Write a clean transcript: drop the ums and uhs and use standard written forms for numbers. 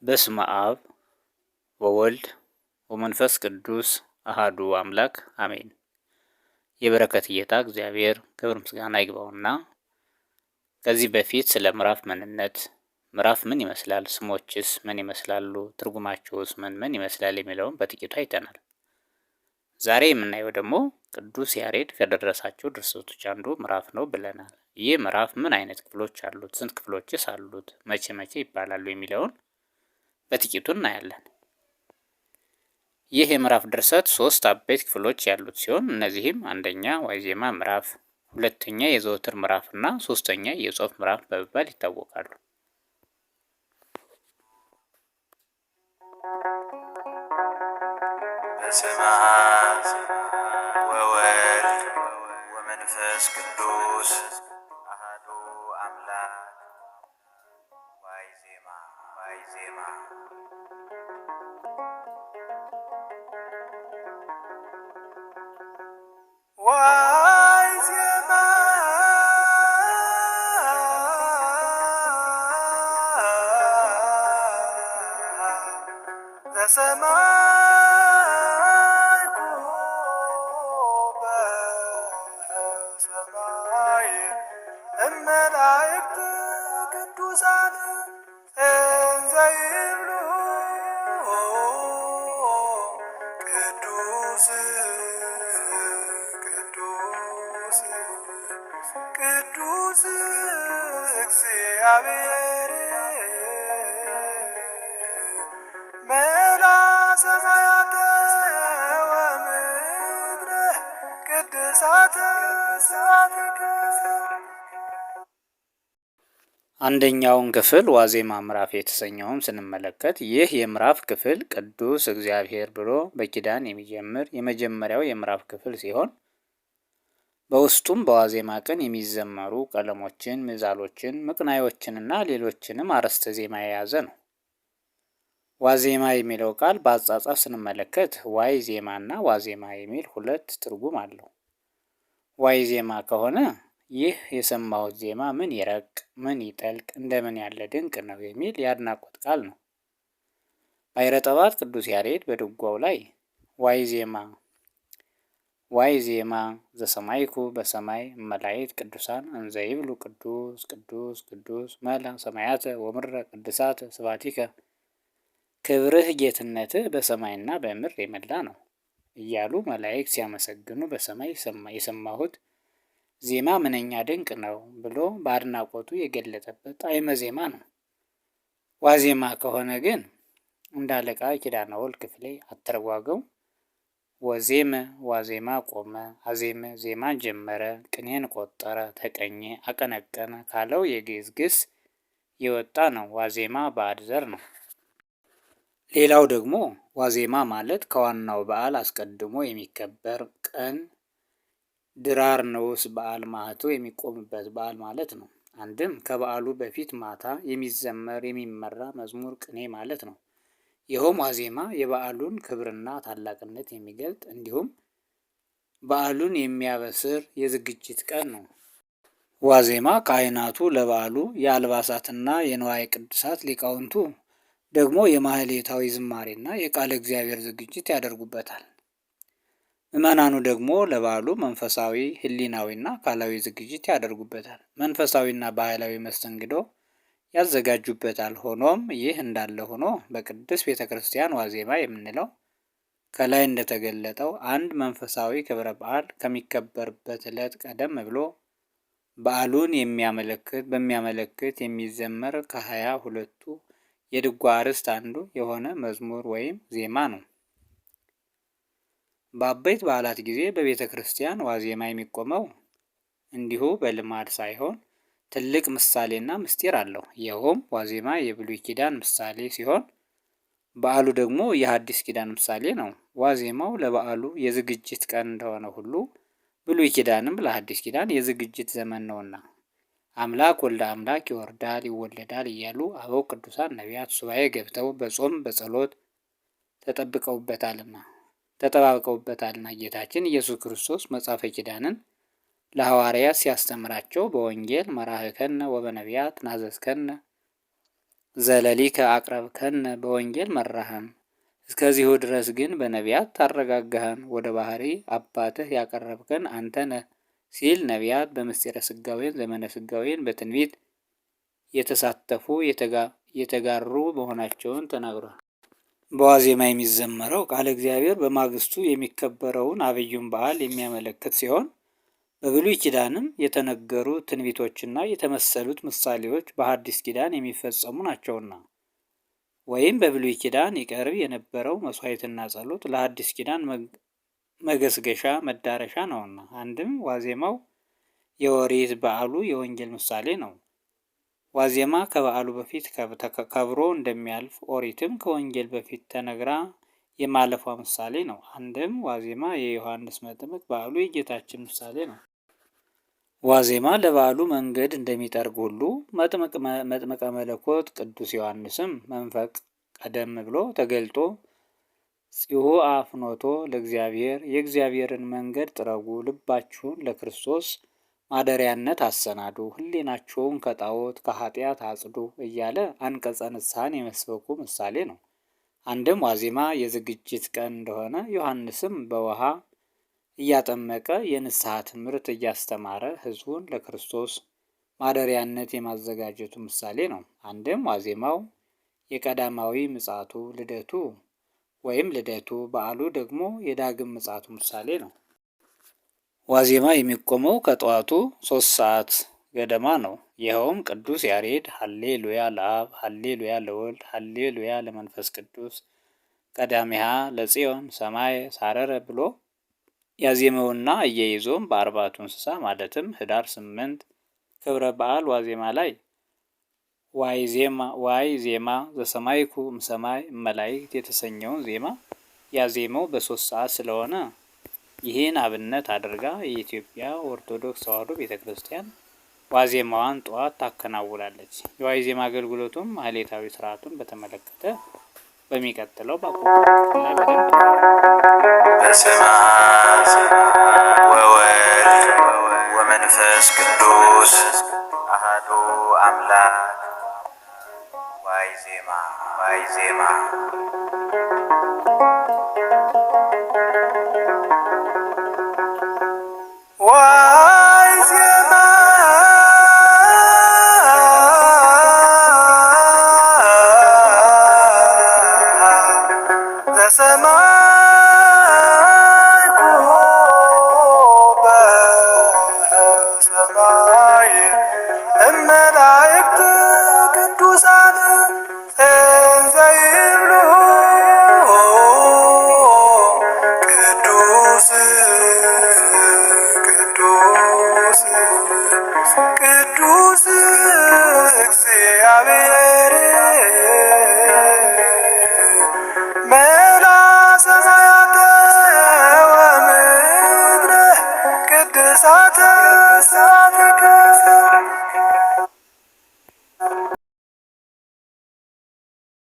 በስመ አብ ወወልድ ወመንፈስ ቅዱስ አሃዱ አምላክ አሜን። የበረከት ጌታ እግዚአብሔር ክብር ምስጋና ይግባውና ከዚህ በፊት ስለ ምዕራፍ ምንነት፣ ምዕራፍ ምን ይመስላል፣ ስሞችስ ምን ይመስላሉ፣ ትርጉማቸውስ ምን ይመስላል የሚለውን በጥቂቱ አይተናል። ዛሬ የምናየው ደግሞ ቅዱስ ያሬድ ከደረሳቸው ድርሰቶች አንዱ ምዕራፍ ነው ብለናል። ይህ ምዕራፍ ምን አይነት ክፍሎች አሉት፣ ስንት ክፍሎችስ አሉት፣ መቼ ይባላሉ የሚለውን በጥቂቱ እናያለን። ይህ የምዕራፍ ድርሰት 3 አበይት ክፍሎች ያሉት ሲሆን እነዚህም አንደኛ ዋዜማ ምዕራፍ፣ ሁለተኛ የዘወትር ምዕራፍ እና ሶስተኛ የጾም ምዕራፍ በመባል ይታወቃሉ። በስመ አብ ወወልድ ወመንፈስ ቅዱስ አሐዱ አምላክ ዋዜማ በሰማይ እመላእክት ቅዱሳን እንዘ ይብሉ ቅዱስ ቅዱስ ቅዱስ እግዚአብሔር መላ ሰማያተ ወምድረ ቅድሳተ ስብሐቲከ። አንደኛውን ክፍል ዋዜማ ምዕራፍ የተሰኘውን ስንመለከት ይህ የምዕራፍ ክፍል ቅዱስ እግዚአብሔር ብሎ በኪዳን የሚጀምር የመጀመሪያው የምዕራፍ ክፍል ሲሆን በውስጡም በዋዜማ ቀን የሚዘመሩ ቀለሞችን፣ ምዛሎችን፣ ምቅናዮችንና ሌሎችንም አርዕስተ ዜማ የያዘ ነው። ዋዜማ የሚለው ቃል በአጻጻፍ ስንመለከት ዋይ ዜማና ዋዜማ የሚል ሁለት ትርጉም አለው። ዋይ ዜማ ከሆነ ይህ የሰማሁት ዜማ ምን ይረቅ፣ ምን ይጠልቅ፣ እንደምን ያለ ድንቅ ነው የሚል የአድናቆት ቃል ነው። ባሕረ-ጠባት ቅዱስ ያሬድ በድጓው ላይ ዋይ ዜማ ዘሰማይኩ በሰማይ መላእክት ቅዱሳን እንዘ ይብሉ ቅዱስ ቅዱስ ቅዱስ መላ ሰማያተ ወምድረ ቅድሳተ ስብሐቲከ፣ ክብርህ ጌትነትህ በሰማይና በምድር የመላ ነው እያሉ መላእክት ሲያመሰግኑ በሰማይ የሰማሁት ዜማ ምንኛ ድንቅ ነው ብሎ በአድናቆቱ የገለጠበት ጣዕመ ዜማ ነው። ዋዜማ ከሆነ ግን እንደ አለቃ ኪዳነ ወልድ ክፍሌ አተረጓጎም ወዜመ ዋዜማ ቆመ፣ አዜመ ዜማን ጀመረ፣ ቅኔን ቆጠረ፣ ተቀኘ፣ አቀነቀነ ካለው የግዕዝ ግስ የወጣ ነው። ዋዜማ ባዕድ ዘር ነው። ሌላው ደግሞ ዋዜማ ማለት ከዋናው በዓል አስቀድሞ የሚከበር ቀን ድራር ነውስ በዓል ማህቶ የሚቆምበት በዓል ማለት ነው። አንድም ከበዓሉ በፊት ማታ የሚዘመር የሚመራ መዝሙር ቅኔ ማለት ነው። ይኸውም ዋዜማ የበዓሉን ክብርና ታላቅነት የሚገልጥ እንዲሁም በዓሉን የሚያበስር የዝግጅት ቀን ነው። ዋዜማ ካህናቱ ለበዓሉ የአልባሳትና የንዋየ ቅድሳት ሊቃውንቱ ደግሞ የማህሌታዊ ዝማሬና የቃለ እግዚአብሔር ዝግጅት ያደርጉበታል። ምዕመናኑ ደግሞ ለበዓሉ መንፈሳዊ ሕሊናዊና አካላዊ ዝግጅት ያደርጉበታል። መንፈሳዊና ባህላዊ መስተንግዶ ያዘጋጁበታል። ሆኖም ይህ እንዳለ ሆኖ በቅድስት ቤተ ክርስቲያን ዋዜማ የምንለው ከላይ እንደተገለጠው አንድ መንፈሳዊ ክብረ በዓል ከሚከበርበት ዕለት ቀደም ብሎ በዓሉን በሚያመለክት የሚዘመር ከ22ቱ የድጓ አርዕስት አንዱ የሆነ መዝሙር ወይም ዜማ ነው። በአበይት በዓላት ጊዜ በቤተ ክርስቲያን ዋዜማ የሚቆመው እንዲሁ በልማድ ሳይሆን ትልቅ ምሳሌና ምስጢር አለው። ይኸውም ዋዜማ የብሉይ ኪዳን ምሳሌ ሲሆን በዓሉ ደግሞ የሐዲስ ኪዳን ምሳሌ ነው። ዋዜማው ለበዓሉ የዝግጅት ቀን እንደሆነ ሁሉ ብሉይ ኪዳንም ለሐዲስ ኪዳን የዝግጅት ዘመን ነውና አምላክ ወልደ አምላክ ይወርዳል ይወለዳል እያሉ አበው ቅዱሳን ነቢያት ሱባኤ ገብተው በጾም በጸሎት ተጠባብቀውበታልና ጌታችን ኢየሱስ ክርስቶስ መጽሐፈ ኪዳንን ለሐዋርያት ሲያስተምራቸው በወንጌል መራህከነ ወበነቢያት ናዘዝከነ ዘለሊከ አቅረብከነ በወንጌል መራህን። እስከዚሁ ድረስ ግን በነቢያት ታረጋጋህን፣ ወደ ባህሪ አባትህ ያቀረብከን አንተ ነህ ሲል ነቢያት በምስጢረ ስጋዌን ዘመነ ስጋዌን በትንቢት የተሳተፉ የተጋሩ መሆናቸውን ተናግሯል። በዋዜማ የሚዘመረው ቃለ እግዚአብሔር በማግስቱ የሚከበረውን አብዩን በዓል የሚያመለክት ሲሆን በብሉይ ኪዳንም የተነገሩ ትንቢቶችና የተመሰሉት ምሳሌዎች በሐዲስ ኪዳን የሚፈጸሙ ናቸውና ወይም በብሉይ ኪዳን ይቀርብ የነበረው መስዋዕትና ጸሎት ለሐዲስ ኪዳን መገስገሻ መዳረሻ ነውና። አንድም ዋዜማው የኦሪት በዓሉ የወንጌል ምሳሌ ነው። ዋዜማ ከበዓሉ በፊት ከብሮ እንደሚያልፍ ኦሪትም ከወንጌል በፊት ተነግራ የማለፏ ምሳሌ ነው። አንድም ዋዜማ የዮሐንስ መጥምቅ በዓሉ የጌታችን ምሳሌ ነው። ዋዜማ ለበዓሉ መንገድ እንደሚጠርግ ሁሉ መጥምቀ መለኮት ቅዱስ ዮሐንስም መንፈቅ ቀደም ብሎ ተገልጦ ጽሑ አፍኖቶ ለእግዚአብሔር የእግዚአብሔርን መንገድ ጥረጉ፣ ልባችሁን ለክርስቶስ ማደሪያነት አሰናዱ፣ ሕሊናችሁን ከጣዖት ከኃጢአት አጽዱ እያለ አንቀጸ ንስሐን የመስበኩ ምሳሌ ነው። አንድም ዋዜማ የዝግጅት ቀን እንደሆነ ዮሐንስም በውሃ እያጠመቀ የንስሐ ትምህርት እያስተማረ ሕዝቡን ለክርስቶስ ማደሪያነት የማዘጋጀቱ ምሳሌ ነው። አንድም ዋዜማው የቀዳማዊ ምጽአቱ ልደቱ ወይም ልደቱ፣ በዓሉ ደግሞ የዳግም ምጽአቱ ምሳሌ ነው። ዋዜማ የሚቆመው ከጠዋቱ 3 ሰዓት ገደማ ነው። ይኸውም ቅዱስ ያሬድ ሀሌሉያ ለአብ ሀሌሉያ ለወልድ ሀሌሉያ ለመንፈስ ቅዱስ ቀዳሚሃ ለጽዮን ሰማይ ሳረረ ብሎ ያዜመውና እየይዞም በአርባዕቱ እንስሳ ማለትም ህዳር 8 ክብረ በዓል ዋዜማ ላይ ዋይ ዜማ ዘሰማይኩ እምሰማይ መላእክት የተሰኘውን ዜማ ያዜመው በ3 ሰዓት ስለሆነ ይህን አብነት አድርጋ የኢትዮጵያ ኦርቶዶክስ ተዋሕዶ ቤተ ክርስቲያን ዋዜማዋን ጠዋት ታከናውናለች። የዋዜማ አገልግሎቱም ማህሌታዊ ስርዓቱን በተመለከተ በሚቀጥለው በአቆጣጠር ላይ በደንብ በስመ አብ ወወልድ ወመንፈስ ቅዱስ አሐዱ አምላክ ዋዜማ the